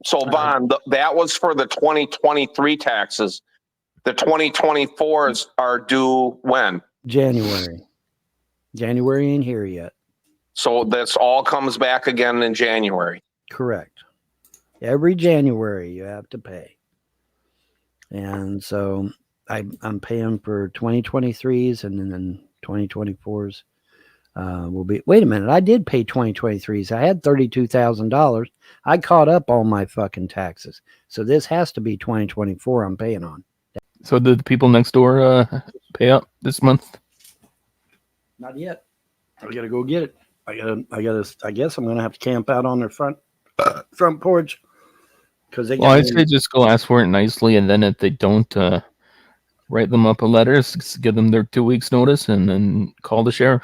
So Von, that was for the 2023 taxes. The 2024s are due when? January. January ain't here yet. So that's all comes back again in January. Correct. Every January you have to pay. And so I'm paying for 2023s and then 2024s will be. Wait a minute. I did pay 2023s. I had $32,000. I caught up all my fucking taxes. So this has to be 2024 I'm paying on. So did the people next door pay up this month? Not yet. I gotta go get it. I guess I'm gonna have to camp out on their front porch because they. Well, I'd say just go ask for it nicely, and then if they don't, write them up a letter, give them their 2 weeks notice, and then call the sheriff.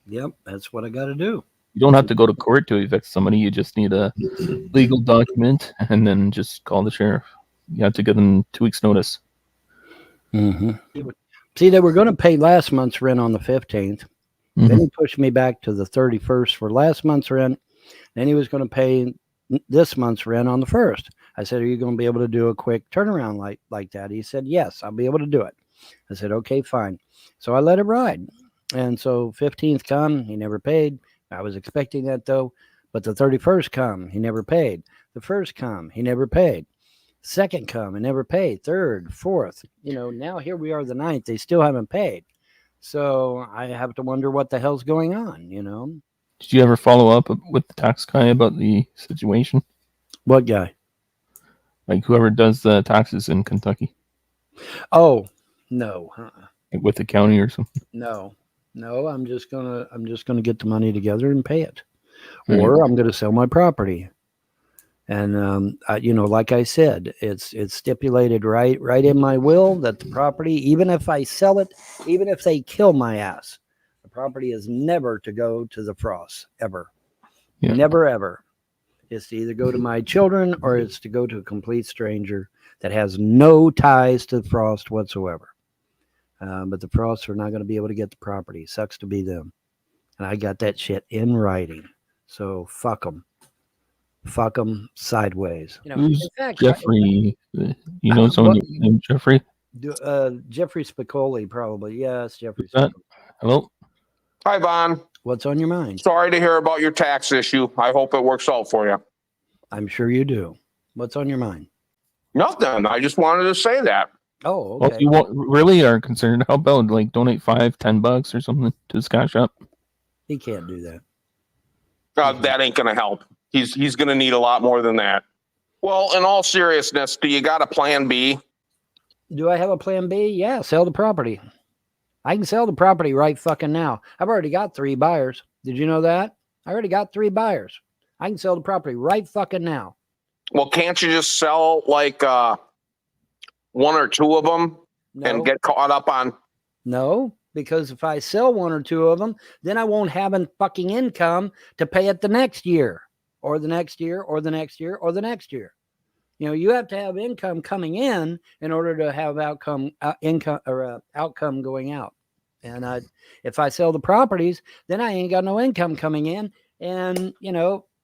Yep, that's what I got to do. You don't have to go to court to evict somebody. You just need a legal document, and then just call the sheriff. You have to give them 2 weeks notice. Mm-hmm. See, they were going to pay last month's rent on the 15th. Mm-hmm. Then he pushed me back to the 31st for last month's rent. Then he was going to pay this month's rent on the 1st. I said, are you going to be able to do a quick turnaround like that? He said, yes, I'll be able to do it. I said, okay, fine. So I let it ride. And so 15th come, he never paid. I was expecting that though. But the 31st come, he never paid. The 1st come, he never paid. 2nd come, he never paid. 3rd, 4th. Now here we are the 9th. They still haven't paid. So I have to wonder what the hell's going on, Did you ever follow up with the tax guy about the situation? What guy? Like whoever does the taxes in Kentucky. Oh, no. Like with the county or something. No, I'm just gonna get the money together and pay it. Or I'm gonna sell my property. And like I said, it's stipulated right in my will that the property, even if I sell it, even if they kill my ass, the property is never to go to the Frost ever. Yeah. Never ever. It's to either go to my children or it's to go to a complete stranger that has no ties to the Frost whatsoever. But the Frosts are not going to be able to get the property. Sucks to be them. And I got that shit in writing. So fuck them. Fuck them sideways. Who's in fact, Jeffrey? You know someone named Jeffrey? Jeffrey Spicoli, probably. Yes, Jeffrey. Hello? Hi, Von. What's on your mind? Sorry to hear about your tax issue. I hope it works out for you. I'm sure you do. What's on your mind? Nothing. I just wanted to say that. Oh, okay. Well, if you really are concerned, how about donate $5-10 or something to his cash app? He can't do that. That ain't going to help. He's going to need a lot more than that. Well, in all seriousness, do you got a plan B? Do I have a plan B? Yeah, sell the property. I can sell the property right fucking now. I've already got 3 buyers. Did you know that? I already got 3 buyers. I can sell the property right fucking now. Well, can't you just sell like 1 or 2 of them and get caught up on? No, because if I sell 1 or 2 of them, then I won't have a fucking income to pay it the next year or the next year or the next year or the next year. You have to have income coming in order to have outcome going out. And if I sell the properties, then I ain't got no income coming in, and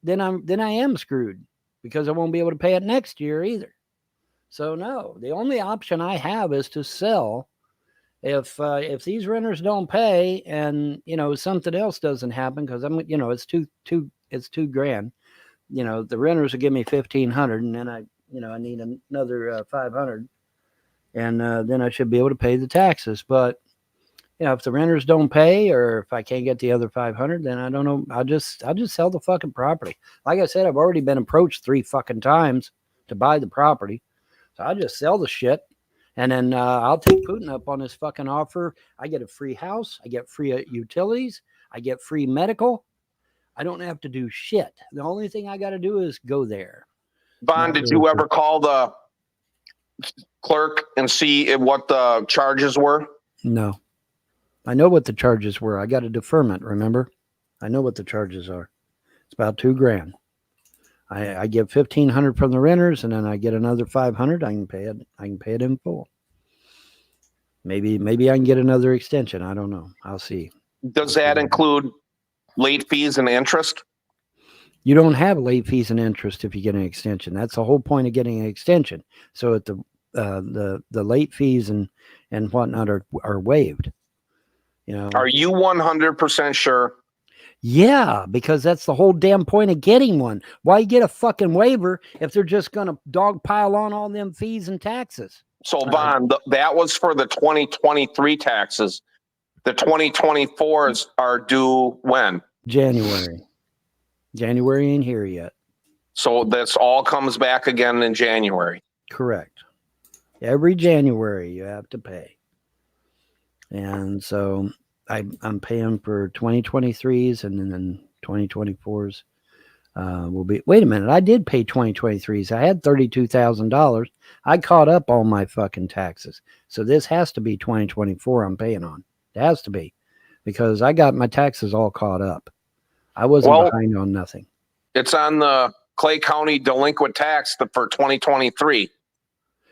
then I am screwed because I won't be able to pay it next year either. So no, the only option I have is to sell. If these renters don't pay and something else doesn't happen, because it's $2,000. The renters will give me $1,500, and then I need another $500, and then I should be able to pay the taxes. But if the renters don't pay, or if I can't get the other $500, then I don't know. I'll just sell the fucking property. Like I said, I've already been approached 3 fucking times to buy the property, so I'll just sell the shit, and then I'll take Putin up on his fucking offer. I get a free house, I get free utilities, I get free medical. I don't have to do shit. The only thing I got to do is go there. Von, did you ever call the clerk and see what the charges were? No. I know what the charges were. I got a deferment, remember? I know what the charges are. It's about $2,000. I get $1,500 from the renters, and then I get another $500. I can pay it in full. Maybe I can get another extension. I don't know. I'll see. Does that include late fees and interest? You don't have late fees and interest if you get an extension. That's the whole point of getting an extension. So at the late fees and whatnot are waived. You know. Are you 100% sure? Yeah, because that's the whole damn point of getting one. Why get a fucking waiver if they're just gonna dog pile on all them fees and taxes? So Vaughn, that was for the 2023 taxes. The 2024s are due when? January. January ain't here yet. So this all comes back again in January. Correct. Every January you have to pay. And so I'm paying for 2023s and then 2024s will be. Wait a minute. I did pay 2023s. I had $32,000. I caught up all my fucking taxes. So this has to be 2024 I'm paying on. It has to be because I got my taxes all caught up. I wasn't behind on nothing. It's on the Clay County delinquent tax for 2023.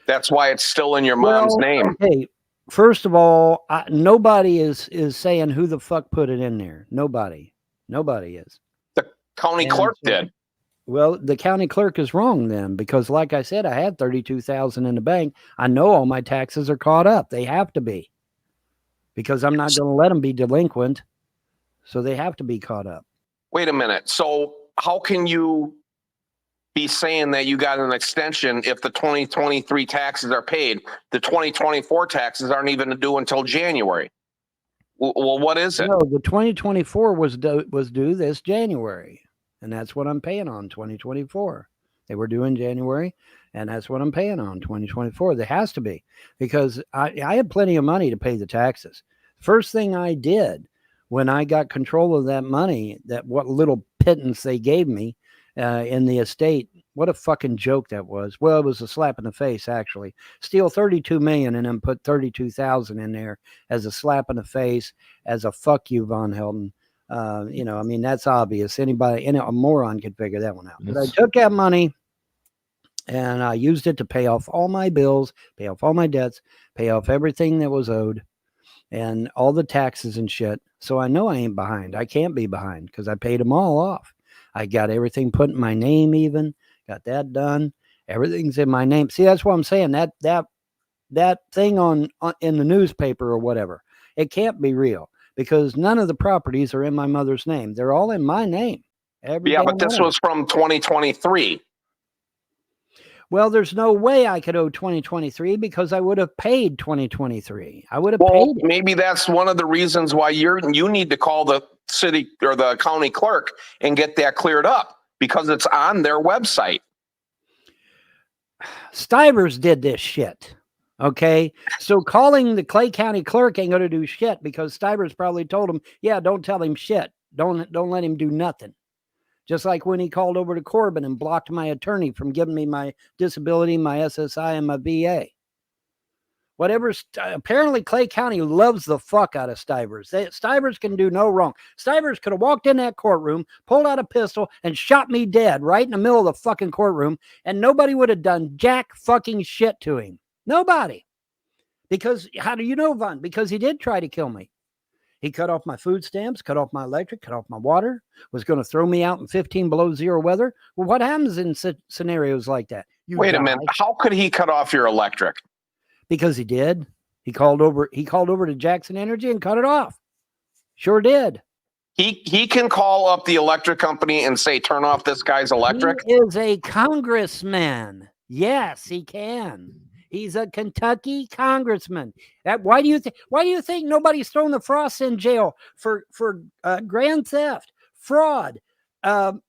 That's why it's still in your mom's name. Okay. First of all, nobody is saying who the fuck put it in there. Nobody is. The county clerk did. Well, the county clerk is wrong then, because like I said, I had $32,000 in the bank. I know all my taxes are caught up. They have to be, because I'm not going to let them be delinquent. So they have to be caught up. Wait a minute. So how can you be saying that you got an extension if the 2023 taxes are paid? The 2024 taxes aren't even due until January. Well, what is it? No, the 2024 was due this January, and that's what I'm paying on 2024. They were due in January, and that's what I'm paying on 2024. There has to be, because I had plenty of money to pay the taxes. First thing I did when I got control of that money, that what little pittance they gave me in the estate, what a fucking joke that was. Well, it was a slap in the face, actually. Steal $32 million and then put $32,000 in there as a slap in the face, as a fuck you, Von Helden. You know, I mean, that's obvious. A moron could figure that one out. But I took that money and I used it to pay off all my bills, pay off all my debts, pay off everything that was owed, and all the taxes and shit. So I know I ain't behind. I can't be behind because I paid them all off. I got everything put in my name, even got that done. Everything's in my name. See, that's what I'm saying. That thing on in the newspaper or whatever, it can't be real, because none of the properties are in my mother's name. They're all in my name. Yeah, but this was from 2023. Well, there's no way I could owe 2023 because I would have paid 2023. I would have paid it. Maybe that's one of the reasons why you need to call the city or the county clerk and get that cleared up, because it's on their website. Stivers did this shit. Okay. So calling the Clay County clerk ain't going to do shit, because Stivers probably told him, yeah, don't tell him shit. Don't let him do nothing. Just like when he called over to Corbin and blocked my attorney from giving me my disability, my SSI, and my VA. Whatever. Apparently, Clay County loves the fuck out of Stivers. Stivers can do no wrong. Stivers could have walked in that courtroom, pulled out a pistol, and shot me dead right in the middle of the fucking courtroom, and nobody would have done jack fucking shit to him. Nobody. Because, how do you know, Von? Because he did try to kill me. He cut off my food stamps, cut off my electric, cut off my water, was going to throw me out in 15 below zero weather. Well, what happens in scenarios like that? Wait a minute. How could he cut off your electric? Because he did. He called over to Jackson Energy and cut it off. Sure did. He can call up the electric company and say, turn off this guy's electric? He is a congressman. Yes, he can. He's a Kentucky congressman. Why do you think nobody's thrown the Frosts in jail for grand theft, fraud,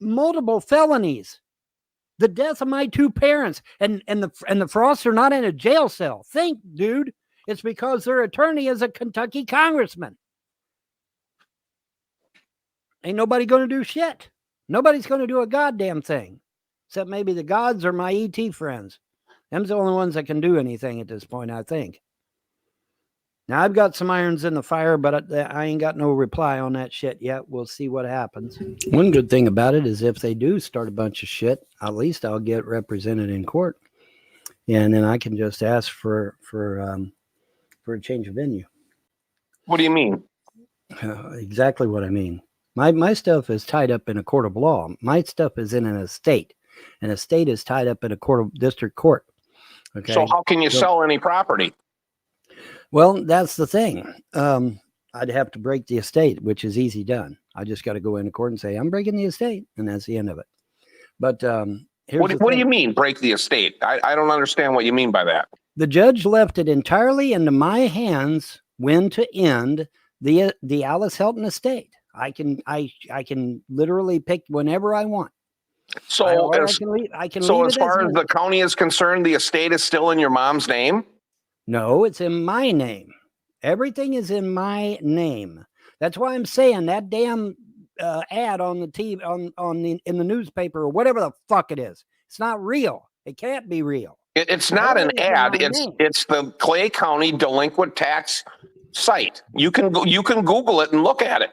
multiple felonies, the death of my two parents, and the Frosts are not in a jail cell? Think, dude. It's because their attorney is a Kentucky congressman. Ain't nobody going to do shit. Nobody's going to do a goddamn thing, except maybe the gods or my ET friends. Them's the only ones that can do anything at this point, I think. Now, I've got some irons in the fire, but I ain't got no reply on that shit yet. We'll see what happens. One good thing about it is if they do start a bunch of shit, at least I'll get represented in court. And then I can just ask for a change of venue. What do you mean? Exactly what I mean. My stuff is tied up in a court of law. My stuff is in an estate. An estate is tied up in a district court. Okay. So how can you sell any property? Well, that's the thing. I'd have to break the estate, which is easy done. I just got to go into court and say, I'm breaking the estate, and that's the end of it. But here's What do you mean break the estate? I don't understand what you mean by that. The judge left it entirely into my hands when to end the Alice Helton estate. I can literally pick whenever I want. So I can leave as far as the county is concerned, the estate is still in your mom's name? No, it's in my name. Everything is in my name. That's why I'm saying that damn ad on the TV, in the newspaper or whatever the fuck it is. It's not real. It can't be real. It's not an ad. It's the Clay County delinquent tax site. You can Google it and look at it.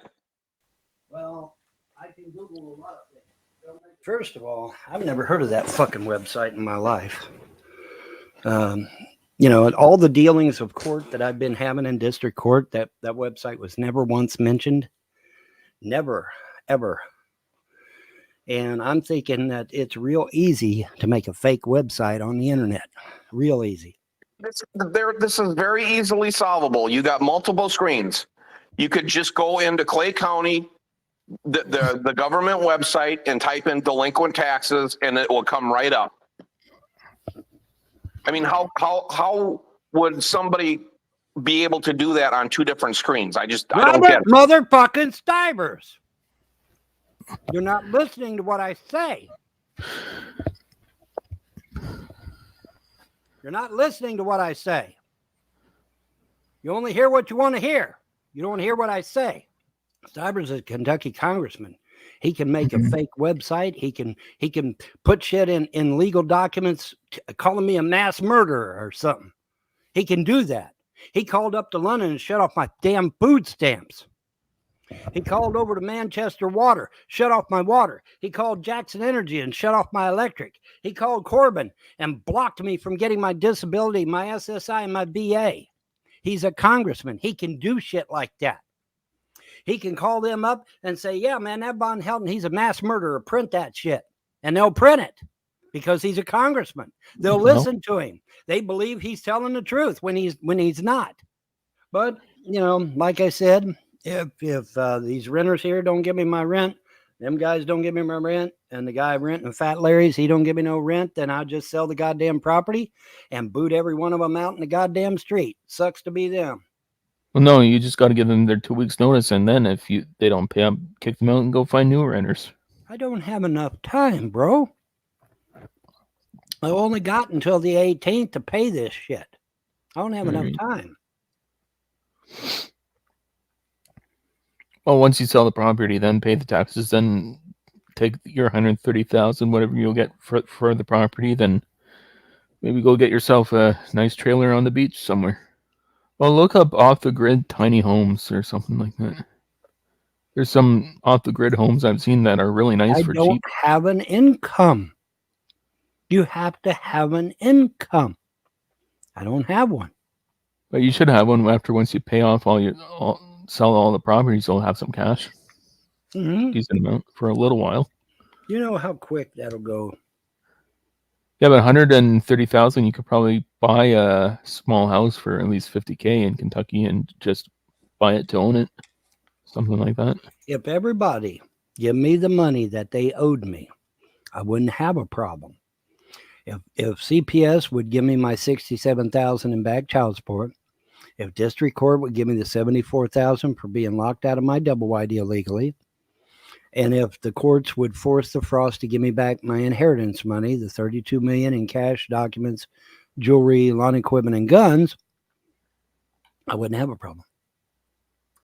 Well, I can Google a lot of things. First of all, I've never heard of that fucking website in my life. All the dealings of court that I've been having in district court, that website was never once mentioned. Never, ever. And I'm thinking that it's real easy to make a fake website on the internet. Real easy. This is very easily solvable. You got multiple screens. You could just go into Clay County, the government website, and type in delinquent taxes, and it will come right up. I mean, how would somebody be able to do that on two different screens? I don't get it. Motherfucking Stivers. You're not listening to what I say. You're not listening to what I say. You only hear what you want to hear. You don't hear what I say. Stivers is a Kentucky congressman. He can make a fake website. He can put shit in legal documents, calling me a mass murderer or something. He can do that. He called up to London and shut off my damn food stamps. He called over to Manchester Water, shut off my water. He called Jackson Energy and shut off my electric. He called Corbin and blocked me from getting my disability, my SSI, and my VA. He's a congressman. He can do shit like that. He can call them up and say, yeah, man, that Von Helton, he's a mass murderer. Print that shit. And they'll print it because he's a congressman. They'll listen to him. They believe he's telling the truth when he's not. But, like I said, if these renters here don't give me my rent, them guys don't give me my rent, and the guy renting Fat Larry's, he don't give me no rent, then I'll just sell the goddamn property and boot every one of them out in the goddamn street. Sucks to be them. Well, no, you just got to give them their 2 weeks notice, and then if they don't pay up, kick them out and go find new renters. I don't have enough time, bro. I only got until the 18th to pay this shit. I don't have enough time. Well, once you sell the property, then pay the taxes, then take your $130,000, whatever you'll get for the property, then maybe go get yourself a nice trailer on the beach somewhere. Well, look up off-the-grid tiny homes or something like that. There's some off-the-grid homes I've seen that are really nice for cheap. I don't have an income. You have to have an income. I don't have one. But you should have one once you pay off sell all the properties, you'll have some cash. Decent amount for a little while. You know how quick that'll go. Yeah, but $130,000, you could probably buy a small house for at least $50K in Kentucky and just buy it to own it. Something like that. If everybody give me the money that they owed me, I wouldn't have a problem. If CPS would give me my $67,000 in back child support, if district court would give me the $74,000 for being locked out of my double wide illegally, and if the courts would force the Frost to give me back my inheritance money, the $32 million in cash, documents, jewelry, lawn equipment, and guns, I wouldn't have a problem.